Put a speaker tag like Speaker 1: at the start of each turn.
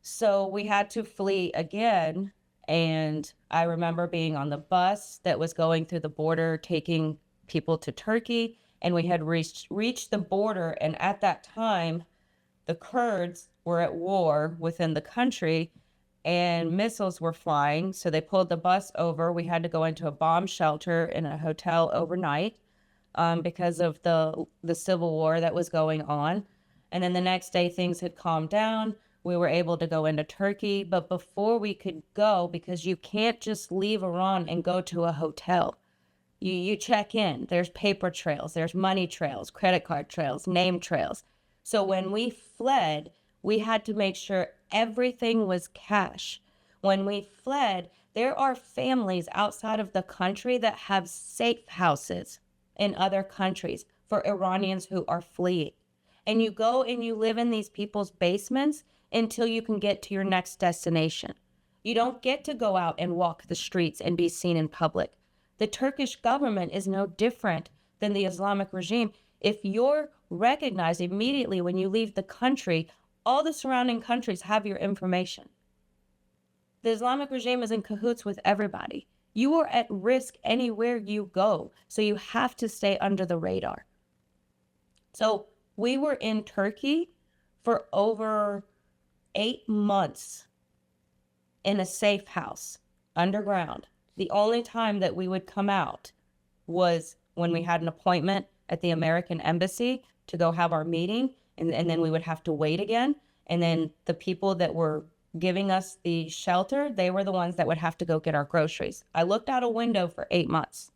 Speaker 1: So we had to flee again. And I remember being on the bus that was going through the border, taking people to Turkey. And we had reached the border. And at that time, the Kurds were at war within the country and missiles were flying. So they pulled the bus over. We had to go into a bomb shelter in a hotel overnight because of the civil war that was going on. And then the next day, things had calmed down. We were able to go into Turkey. But before we could go, because you can't just leave Iran and go to a hotel, you check in. There's paper trails, there's money trails, credit card trails, name trails. So when we fled, we had to make sure everything was cash. When we fled, there are families outside of the country that have safe houses in other countries for Iranians who are fleeing. And you go and you live in these people's basements until you can get to your next destination. You don't get to go out and walk the streets and be seen in public. The Turkish government is no different than the Islamic regime. If you're recognized immediately when you leave the country, all the surrounding countries have your information. The Islamic regime is in cahoots with everybody. You are at risk anywhere you go, so you have to stay under the radar. So we were in Turkey for over 8 months in a safe house underground. The only time that we would come out was when we had an appointment at the American embassy to go have our meeting, and then we would have to wait again. And then the people that were giving us the shelter, they were the ones that would have to go get our groceries. I looked out a window for 8 months.